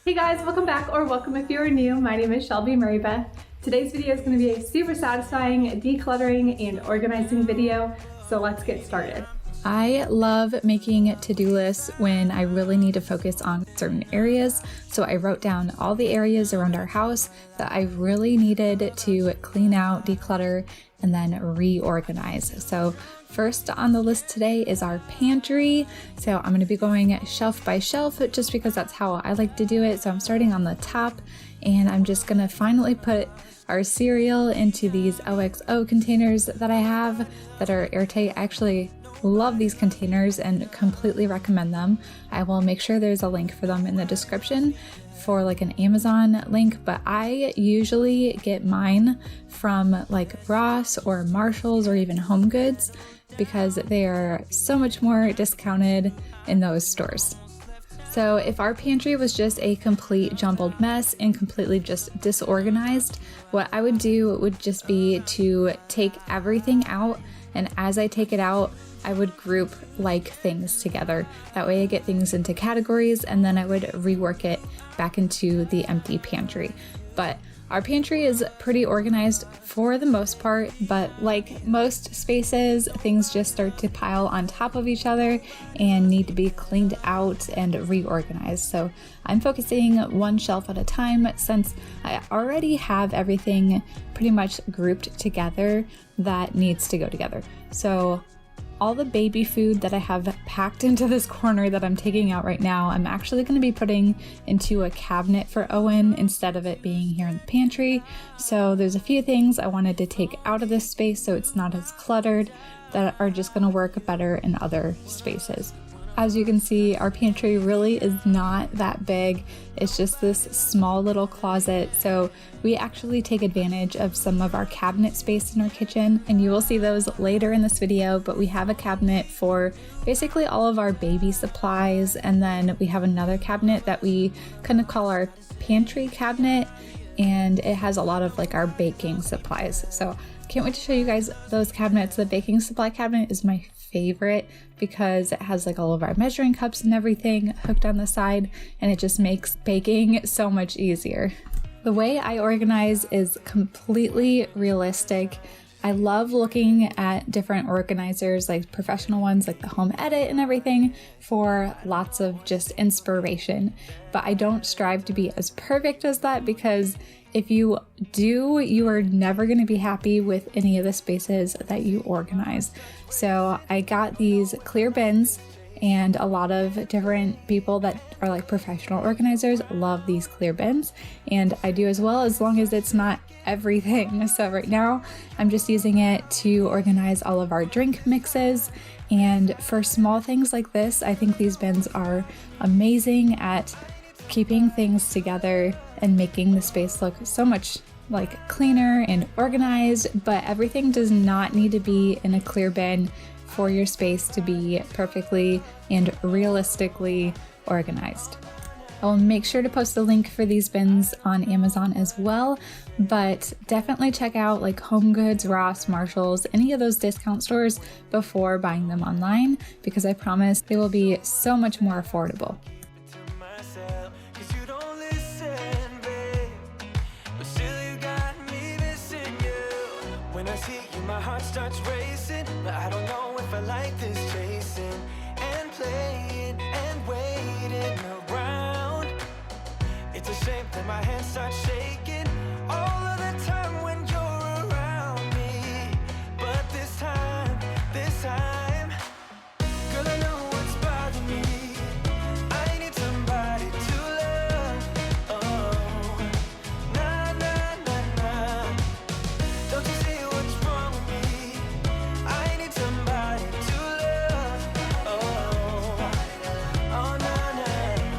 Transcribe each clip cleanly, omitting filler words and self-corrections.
Hey guys, welcome back, or welcome if you are new. My name is Shelby Marybeth. Today's video is going to be a super satisfying decluttering and organizing video, so let's get started. I love making to-do lists when I really need to focus on certain areas, so I wrote down all the areas around our house that I really needed to clean out, declutter, and then reorganize. So first on the list today is our pantry. So I'm going to be going shelf by shelf just because that's how I like to do it. So I'm starting on the top, and I'm just going to finally put our cereal into these OXO containers that I have that are airtight. I actually love these containers and completely recommend them. I will make sure there's a link for them in the description for like an Amazon link, but I usually get mine from like Ross or Marshalls or even Home Goods because they are so much more discounted in those stores. So if our pantry was just a complete jumbled mess and completely just disorganized, what I would do would just be to take everything out, and as I take it out, I would group like things together. That way I get things into categories, and then I would rework it back into the empty pantry. But our pantry is pretty organized for the most part, but like most spaces, things just start to pile on top of each other and need to be cleaned out and reorganized. So I'm focusing one shelf at a time since I already have everything pretty much grouped together that needs to go together. So all the baby food that I have packed into this corner that I'm taking out right now, I'm actually going to be putting into a cabinet for Owen instead of it being here in the pantry. So there's a few things I wanted to take out of this space so it's not as cluttered that are just going to work better in other spaces. As you can see, our pantry really is not that big. It's just this small little closet. So we actually take advantage of some of our cabinet space in our kitchen, and you will see those later in this video, but we have a cabinet for basically all of our baby supplies. And then we have another cabinet that we kind of call our pantry cabinet, and it has a lot of like our baking supplies. So can't wait to show you guys those cabinets. The baking supply cabinet is my favorite because it has like all of our measuring cups and everything hooked on the side, and it just makes baking so much easier. The way I organize is completely realistic. I love looking at different organizers, like professional ones like the Home Edit and everything, for lots of just inspiration. But I don't strive to be as perfect as that, because if you do, you are never going to be happy with any of the spaces that you organize. So I got these clear bins, and a lot of different people that are like professional organizers love these clear bins, and I do as well, as long as it's not everything. So right now I'm just using it to organize all of our drink mixes, and for small things like this, I think these bins are amazing at keeping things together and making the space look so much like cleaner and organized. But everything does not need to be in a clear bin for your space to be perfectly and realistically organized. I'll make sure to post the link for these bins on Amazon as well, but definitely check out like Home Goods, Ross, Marshalls, any of those discount stores before buying them online, because I promise they will be so much more affordable. My heart starts racing, but I don't know if I like this chasing and playing and waiting around. It's a shame that my hands start shaking all of the time when you're around me. But this time, girl, I know what's bothering me. I need somebody to love. Oh, nah, nah, nah, nah. Don't you see what's wrong with me? I need somebody to love. Oh, oh, nah, nah.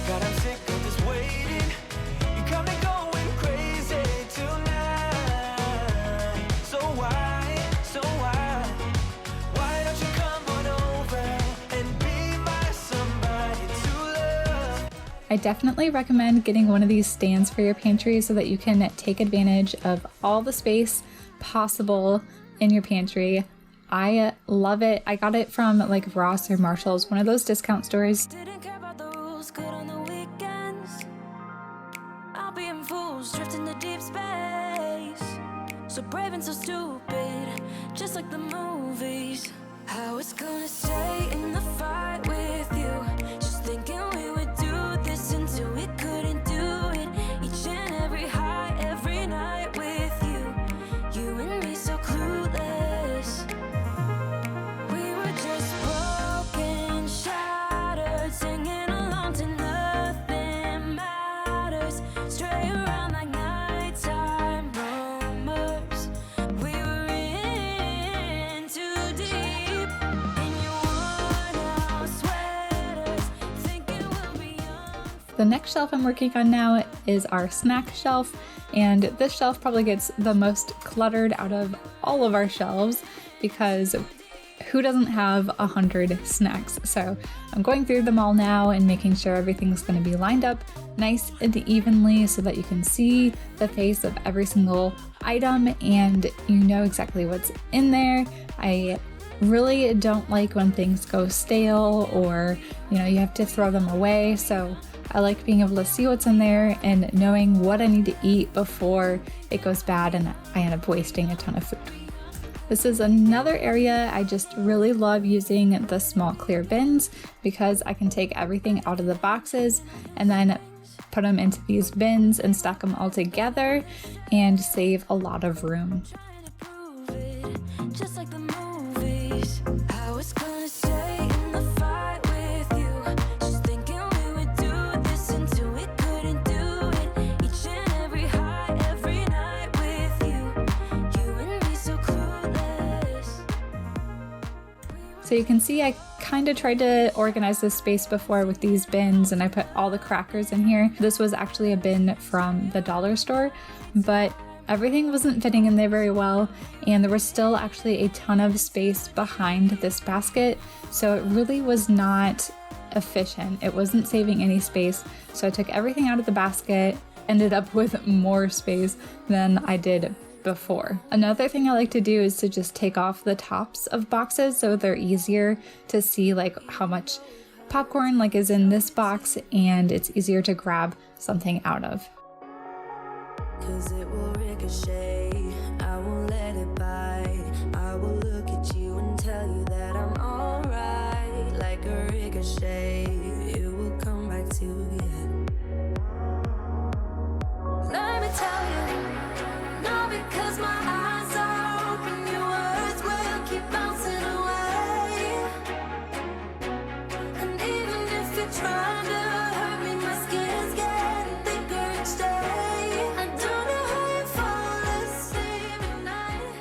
God, I'm sick of this waiting. You got me going crazy tonight. So why don't you come on over and be my somebody to love? I definitely recommend getting one of these stands for your pantry so that you can take advantage of all the space possible in your pantry. I love it. I got it from like Ross or Marshalls, one of those discount stores. Didn't care about the rules, good on the weekend. behaving so stupid, just like the movies. I was gonna stay in the fight with you, just thinking we would do this until we couldn't do it. Each and every high, every night with you, you and me so clueless. We were just broken, shattered, singing along to nothing matters. Stray around like nighttime rumors. We were in too deep in your worn-out sweaters, thinking we'll be young. The next shelf I'm working on now is our snack shelf, and this shelf probably gets the most cluttered out of all of our shelves because who doesn't have 100 snacks? So I'm going through them all now and making sure everything's going to be lined up nice and evenly so that you can see the face of every single item and you know exactly what's in there. I really don't like when things go stale or, you have to throw them away. So I like being able to see what's in there and knowing what I need to eat before it goes bad and I end up wasting a ton of food. This is another area I just really love using the small clear bins because I can take everything out of the boxes and then put them into these bins and stack them all together and save a lot of room. Trying to prove it, just like the movies. I was gonna stay in the fight with you, just thinking we would do this until we couldn't do it. Each and every high, every night with you, you and me so clueless. So you can see I kind of tried to organize this space before with these bins and I put all the crackers in here. This was actually a bin from the dollar store, but everything wasn't fitting in there very well and there was still actually a ton of space behind this basket. So it really was not efficient. It wasn't saving any space. So I took everything out of the basket, ended up with more space than I did before. Another thing I like to do is to just take off the tops of boxes so they're easier to see like how much popcorn is in this box and it's easier to grab something out of. 'Cause it will ricochet, I won't let it bite. I will look at you and tell you that I'm alright. Like a ricochet, it will come back to you. Let me tell you, no, because my eyes are open, your words will keep bouncing away. And even if you're trying to hurt me, my skin's getting thicker each day. I don't know how you fall asleep at night.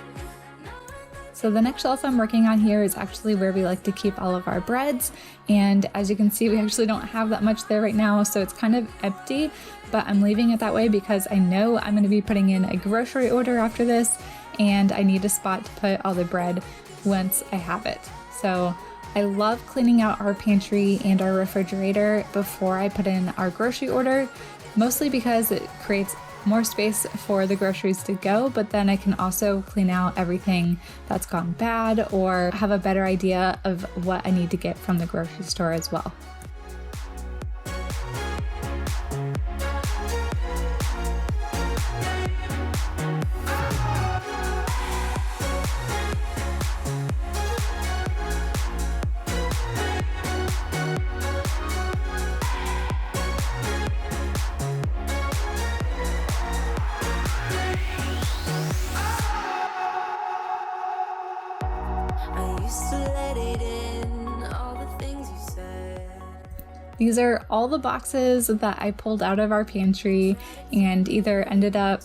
So the next shelf I'm working on here is actually where we like to keep all of our breads. And as you can see, we actually don't have that much there right now, so it's kind of empty, but I'm leaving it that way because I know I'm going to be putting in a grocery order after this, and I need a spot to put all the bread once I have it. So I love cleaning out our pantry and our refrigerator before I put in our grocery order, mostly because it creates more space for the groceries to go, but then I can also clean out everything that's gone bad or have a better idea of what I need to get from the grocery store as well. I used to let it in, all the things you said. These are all the boxes that I pulled out of our pantry and either ended up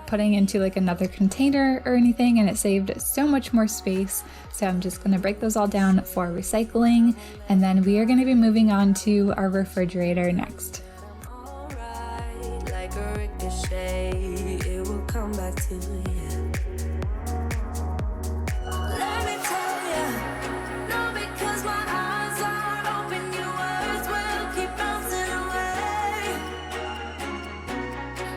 putting into another container or anything, and it saved so much more space. So I'm just going to break those all down for recycling, and then we are going to be moving on to our refrigerator next. Alright, like a ricochet, it will come back to you. Let me tell you, no, because my eyes are open, your words will keep bouncing away.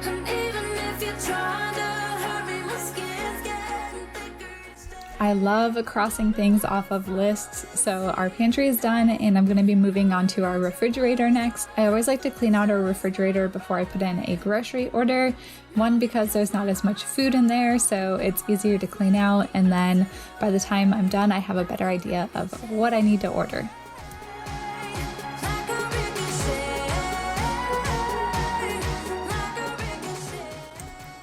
And even if you're trying to hurt me, my skin's getting thicker each day. I love crossing things off of lists, so our pantry is done and I'm going to be moving on to our refrigerator next. I always like to clean out our refrigerator before I put in a grocery order. One, because there's not as much food in there, so it's easier to clean out, and then by the time I'm done, I have a better idea of what I need to order.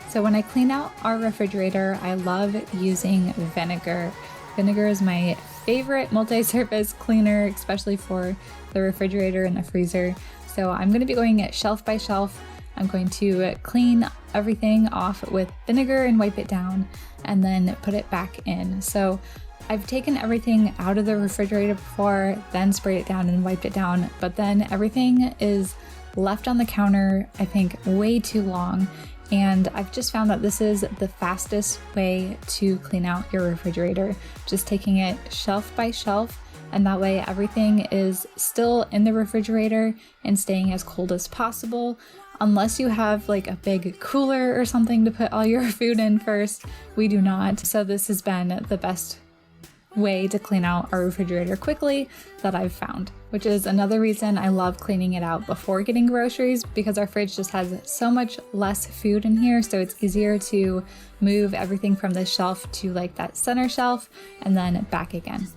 So when I clean out our refrigerator, I love using vinegar. Vinegar is my favorite multi-surface cleaner, especially for the refrigerator and the freezer. So I'm going to be going shelf by shelf. I'm going to clean everything off with vinegar and wipe it down and then put it back in. So I've taken everything out of the refrigerator before, then sprayed it down and wiped it down, but then everything is left on the counter, I think, way too long. And I've just found that this is the fastest way to clean out your refrigerator, just taking it shelf by shelf, and that way everything is still in the refrigerator and staying as cold as possible. Unless you have like a big cooler or something to put all your food in first, we do not. So this has been the best way to clean out our refrigerator quickly that I've found, which is another reason I love cleaning it out before getting groceries, because our fridge just has so much less food in here, so it's easier to move everything from the shelf to like that center shelf and then back again.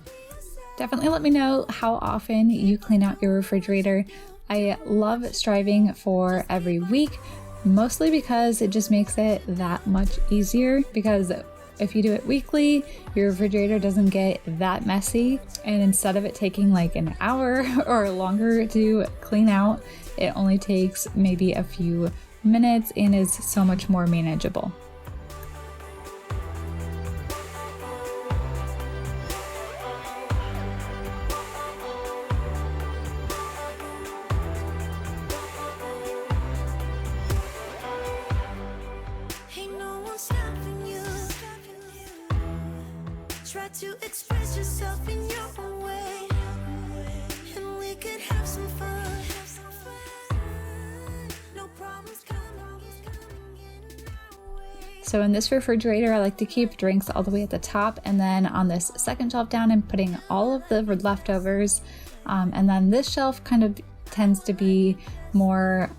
Definitely let me know how often you clean out your refrigerator. I love striving for every week, mostly because it just makes it that much easier, because if you do it weekly, your refrigerator doesn't get that messy, and instead of it taking like an hour or longer to clean out, it only takes maybe a few minutes and is so much more manageable. Ain't no one stopping you. Try to express yourself in your own way, and we could have some fun. No problems coming in our way. So in this refrigerator, I like to keep drinks all the way at the top, and then on this second shelf down, I'm putting all of the leftovers. And then this shelf kind of tends to be more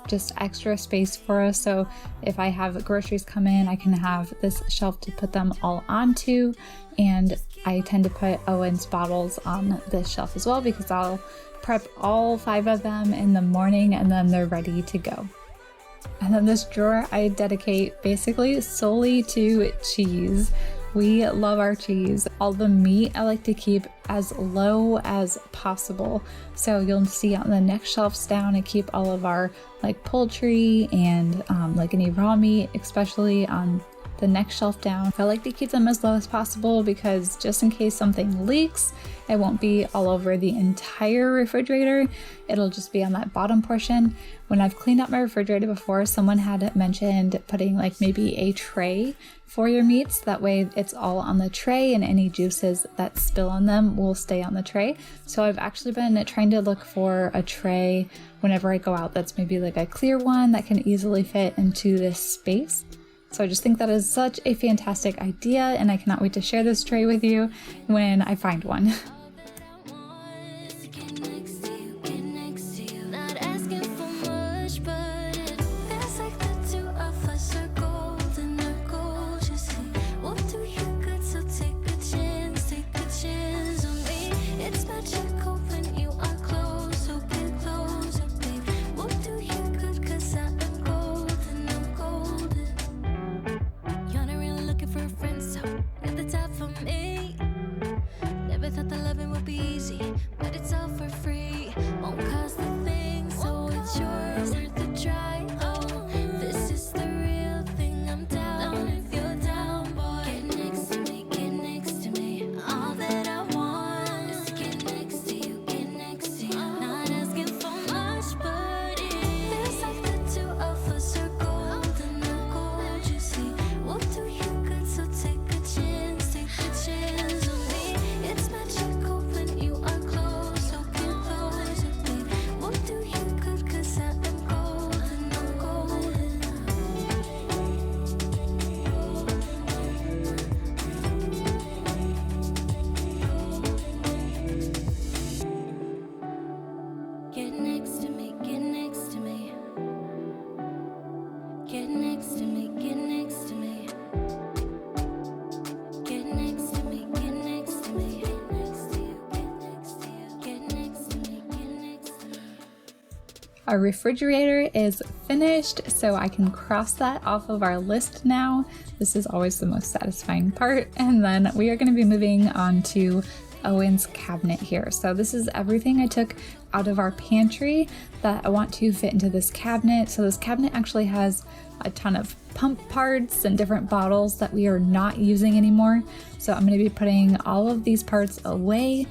just extra space for us. So if I have groceries come in, I can have this shelf to put them all onto. And I tend to put Owens bottles on this shelf as well, because I'll prep all 5 of them in the morning and then they're ready to go. And then this drawer I dedicate basically solely to cheese. We love our cheese. All the meat I like to keep as low as possible. So you'll see on the next shelves down, I keep all of our like poultry and like any raw meat, especially on the next shelf down. I like to keep them as low as possible, because just in case something leaks, it won't be all over the entire refrigerator. It'll just be on that bottom portion. When I've cleaned out my refrigerator before, someone had mentioned putting like maybe a tray for your meats. That way it's all on the tray and any juices that spill on them will stay on the tray. So I've actually been trying to look for a tray whenever I go out that's maybe like a clear one that can easily fit into this space. So I just think that is such a fantastic idea, and I cannot wait to share this tray with you when I find one. Thought the love Our refrigerator is finished, so I can cross that off of our list now. This is always the most satisfying part. And then we are going to be moving on to Owens cabinet here. So this is everything I took out of our pantry that I want to fit into this cabinet. So this cabinet actually has a ton of pump parts and different bottles that we are not using anymore. So I'm going to be putting all of these parts away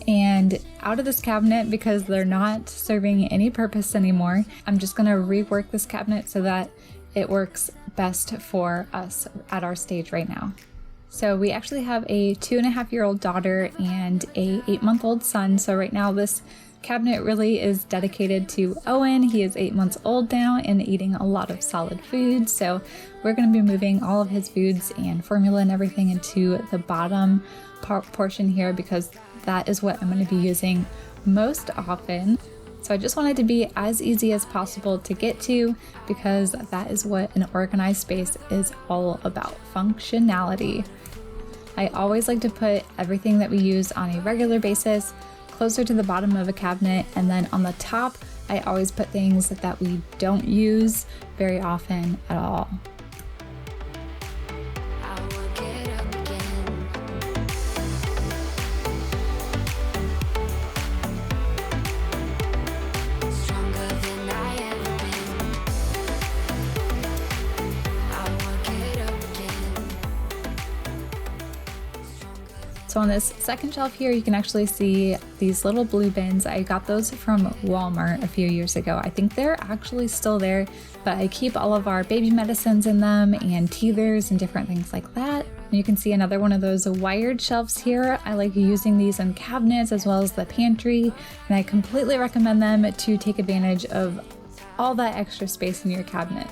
and out of this cabinet because they're not serving any purpose anymore. I'm just going to rework this cabinet so that it works best for us at our stage right now. So we actually have a 2.5-year-old daughter and a 8-month-old son. So right now this cabinet really is dedicated to Owen. He is 8 months old now and eating a lot of solid food. So we're going to be moving all of his foods and formula and everything into the bottom portion here because that is what I'm going to be using most often. So I just wanted to be as easy as possible to get to because that is what an organized space is all about, functionality. I always like to put everything that we use on a regular basis closer to the bottom of a cabinet, and then on the top I always put things that we don't use very often at all. So on this second shelf here, you can actually see these little blue bins. I got those from Walmart a few years ago. I think they're actually still there, but I keep all of our baby medicines in them and teethers and different things like that. And you can see another one of those wired shelves here. I like using these in cabinets as well as the pantry, and I completely recommend them to take advantage of all that extra space in your cabinet.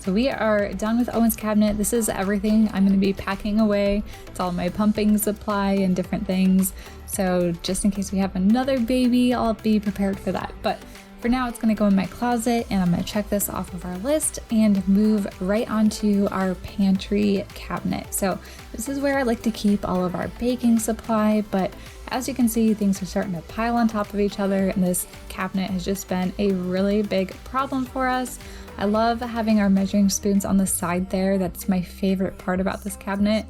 So we are done with Owen's cabinet. This is everything I'm going to be packing away. It's all my pumping supply and different things. So just in case we have another baby, I'll be prepared for that. But for now, it's going to go in my closet, and I'm going to check this off of our list and move right onto our pantry cabinet. So this is where I like to keep all of our baking supply, but as you can see, things are starting to pile on top of each other, and this cabinet has just been a really big problem for us. I love having our measuring spoons on the side there. That's my favorite part about this cabinet.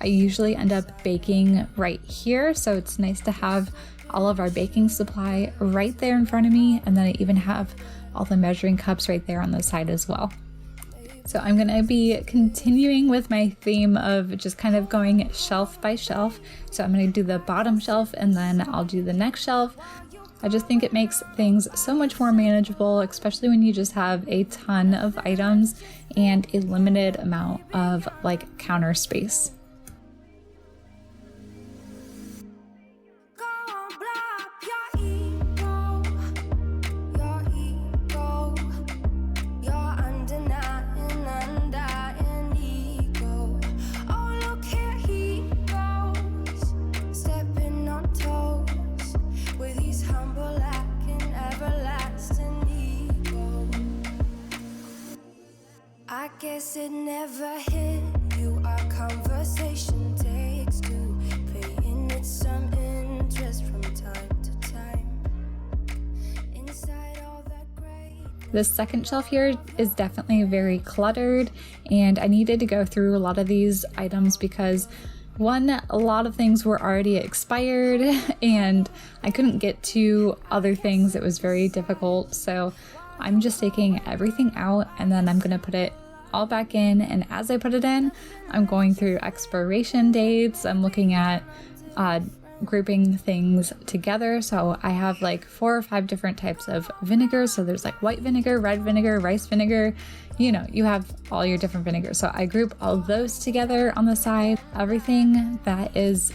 I usually end up baking right here, so it's nice to have all of our baking supply right there in front of me, and then I even have all the measuring cups right there on the side as well. So I'm going to be continuing with my theme of just kind of going shelf by shelf. So I'm going to do the bottom shelf and then I'll do the next shelf. I just think it makes things so much more manageable, especially when you just have a ton of items and a limited amount of like counter space. I guess it never hit you. Our conversation takes two, paying it some interest from time to time. Inside all that gray. This second shelf here is definitely very cluttered, and I needed to go through a lot of these items because one, a lot of things were already expired and I couldn't get to other things. It was very difficult. So I'm just taking everything out and then I'm going to put it all back in. And as I put it in, I'm going through expiration dates. I'm looking at grouping things together. So I have like 4 or 5 different types of vinegar. So there's like white vinegar, red vinegar, rice vinegar. You know, you have all your different vinegars. So I group all those together on the side. Everything that is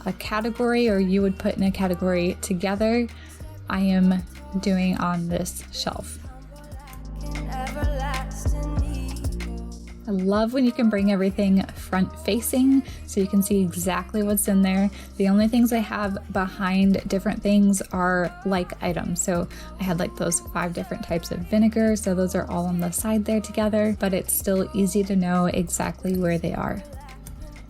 a category or you would put in a category together, I am doing on this shelf. I love when you can bring everything front facing so you can see exactly what's in there. The only things I have behind different things are like items. So I had like those 5 different types of vinegar. So those are all on the side there together, but it's still easy to know exactly where they are.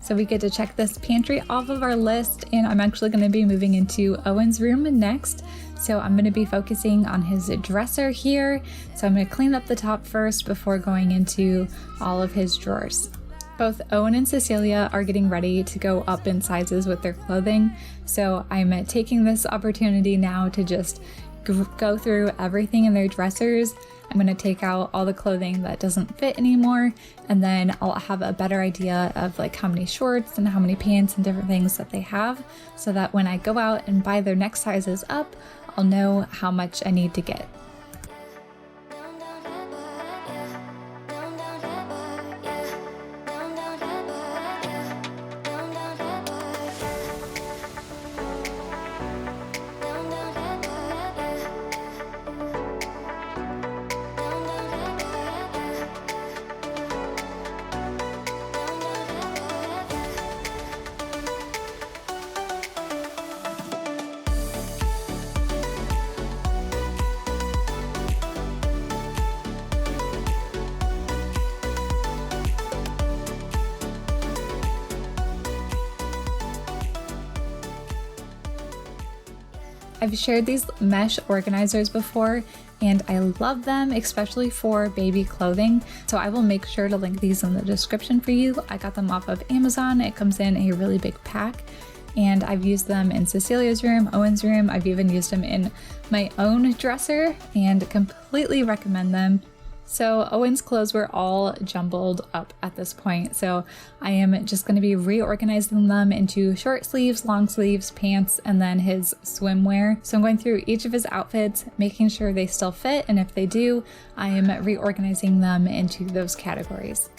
So we get to check this pantry off of our list, and I'm actually going to be moving into Owen's room next. So I'm going to be focusing on his dresser here. So I'm going to clean up the top first before going into all of his drawers. Both Owen and Cecilia are getting ready to go up in sizes with their clothing. So I'm taking this opportunity now to just go through everything in their dressers. I'm going to take out all the clothing that doesn't fit anymore, and then I'll have a better idea of like how many shorts and how many pants and different things that they have, so that when I go out and buy their next sizes up, I'll know how much I need to get. I've shared these mesh organizers before, and I love them, especially for baby clothing. So I will make sure to link these in the description for you. I got them off of Amazon. It comes in a really big pack, and I've used them in Cecilia's room, Owen's room. I've even used them in my own dresser and completely recommend them. So Owen's clothes were all jumbled up at this point, so I am just going to be reorganizing them into short sleeves, long sleeves, pants, and then his swimwear. So I'm going through each of his outfits, making sure they still fit, and if they do, I am reorganizing them into those categories.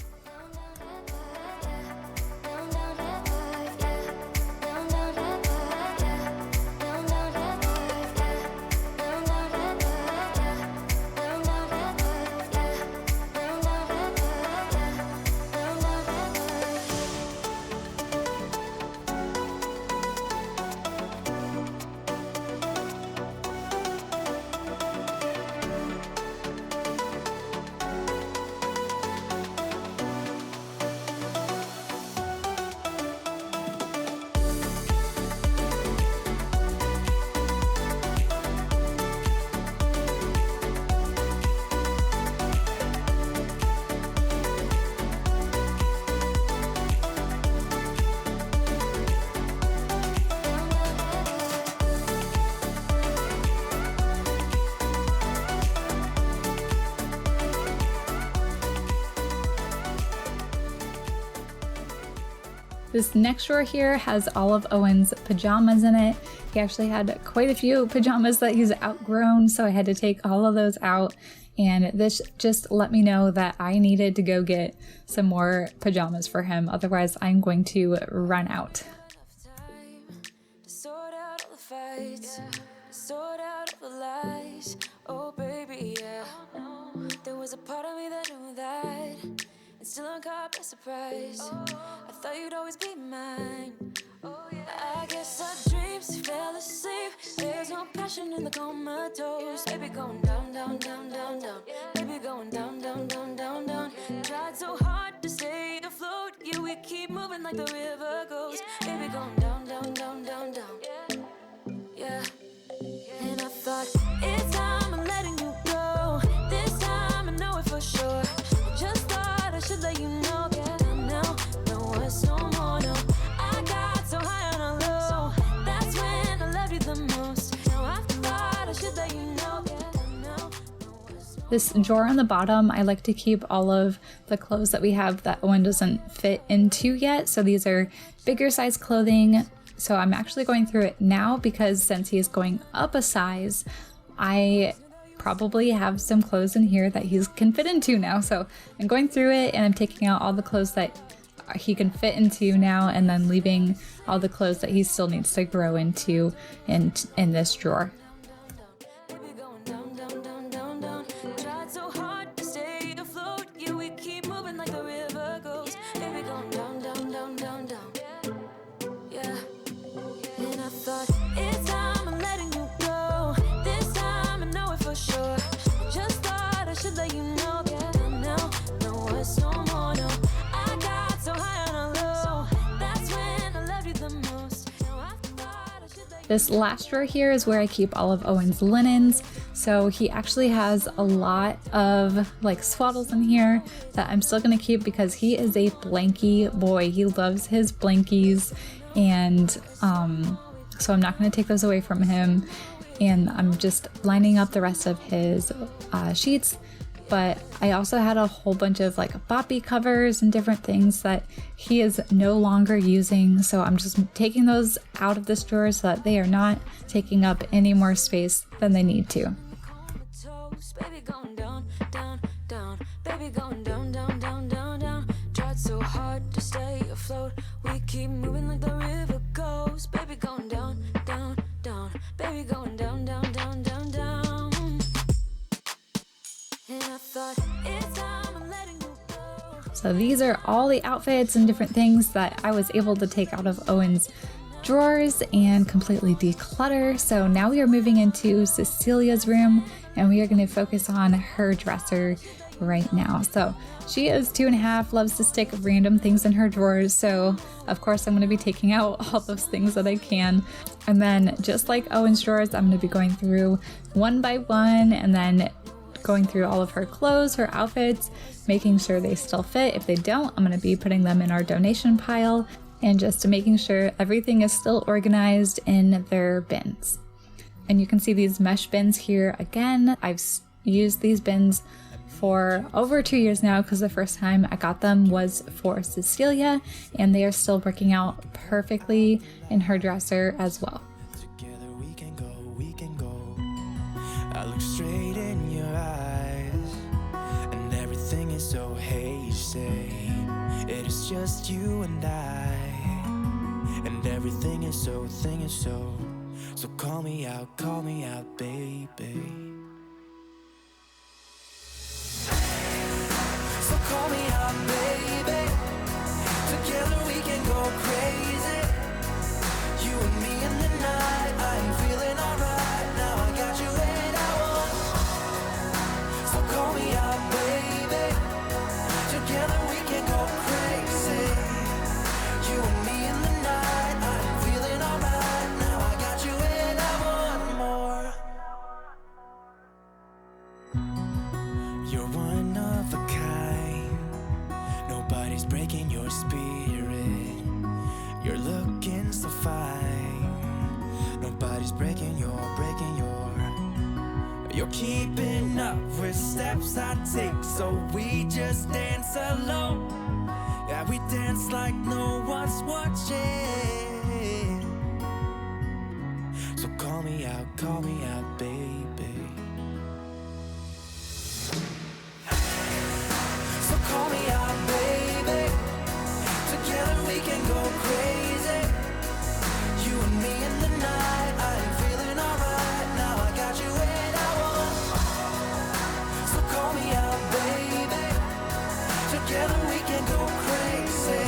This next drawer here has all of Owen's pajamas in it. He actually had quite a few pajamas that he's outgrown, so I had to take all of those out. And this just let me know that I needed to go get some more pajamas for him. Otherwise, I'm going to run out. Sort out all the fights, sort out all the lies. Oh baby, yeah. There was a part of me that knew that, and still I'm caught by surprise. I thought you'd always be mine. I guess our dreams fell asleep. There's no passion in the comatose. Baby going down, down, down, down, down. Baby going down, down, down, down, down. Tried so hard to stay afloat. Yeah, we keep moving like the river goes. Baby going down, down, down, down, down. Yeah. And I thought, it's time I'm letting you go. This time I know it for sure. I just thought I should let you know. Yeah, now, no words no more, no. I got so high on a low. That's when I loved you the most. Now I thought I should let you know. Yeah, now, no words no more. This drawer on the bottom, I like to keep all of the clothes that we have that Owen doesn't fit into yet. So these are bigger size clothing. So I'm actually going through it now because since he is going up a size, I probably have some clothes in here that he can fit into now. So I'm going through it and I'm taking out all the clothes that he can fit into now and then leaving all the clothes that he still needs to grow into in this drawer. Baby going down, down, down, down, down. Tried so hard to stay afloat. Yeah, we keep moving like the river This last drawer here is where I keep all of Owen's linens. So he actually has a lot of like swaddles in here that I'm still gonna keep because he is a blankie boy. He loves his blankies, and so I'm not gonna take those away from him. And I'm just lining up the rest of his sheets. But I also had a whole bunch of like boppy covers and different things that he is no longer using. So I'm just taking those out of this drawer so that they are not taking up any more space than they need to. Baby going down, down, down. Baby going down, down, down, down, down. Tried so hard to stay afloat. We keep moving like the river goes. Baby going down, down, down. Baby going down, down, down, down, down. And I thought it's time I'm letting you go. So these are all the outfits and different things that I was able to take out of Owen's drawers and completely declutter. So now we are moving into Cecilia's room, and we are going to focus on her dresser right now. So she is 2.5, loves to stick random things in her drawers. So of course I'm going to be taking out all those things that I can. And then just like Owen's drawers, I'm going to be going through one by one and then going through all of her clothes, her outfits, making sure they still fit. If they don't, I'm going to be putting them in our donation pile, and just making sure everything is still organized in their bins. And you can see these mesh bins here again. I've used these bins for over 2 years now because the first time I got them was for Cecilia, and they are still working out perfectly in her dresser as well. Together we can go, we can go. I look straight in your eyes, and everything is so hazy. It is just you and I, and everything is so, so call me out, baby. So call me out, baby. Together we can go crazy. You and me in the night. I'm feeling alright. Now I got you and I want. So call me out, baby. Together we can go crazy. You and me in the night. I'm feeling alright. Now I got you and I want more. You're one of a kind. Nobody's breaking your spirit. You're looking so fine. Nobody's breaking your. You're keeping up with steps I take, so we just dance alone. Yeah, we dance like no one's watching. So call me out, baby. So call me out, baby. Together we can go crazy. You and me in the night. I'm feeling alright. Now I got you and I want. So call me out, baby. Together we can go crazy.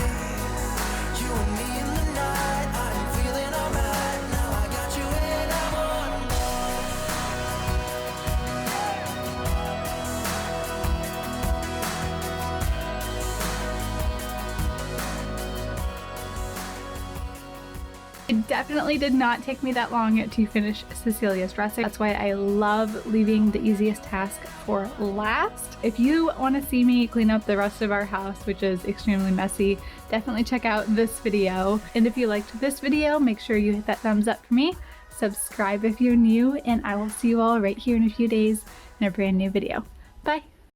You and me in the night. I'm feeling alright. Now I got you and I want more. It definitely did not take me that long to finish Cecilia's dresser. That's why I love leaving the easiest task for last. If you want to see me clean up the rest of our house, which is extremely messy, definitely check out this video. And if you liked this video, make sure you hit that thumbs up for me. Subscribe if you're new, and I will see you all right here in a few days in a brand new video. Bye!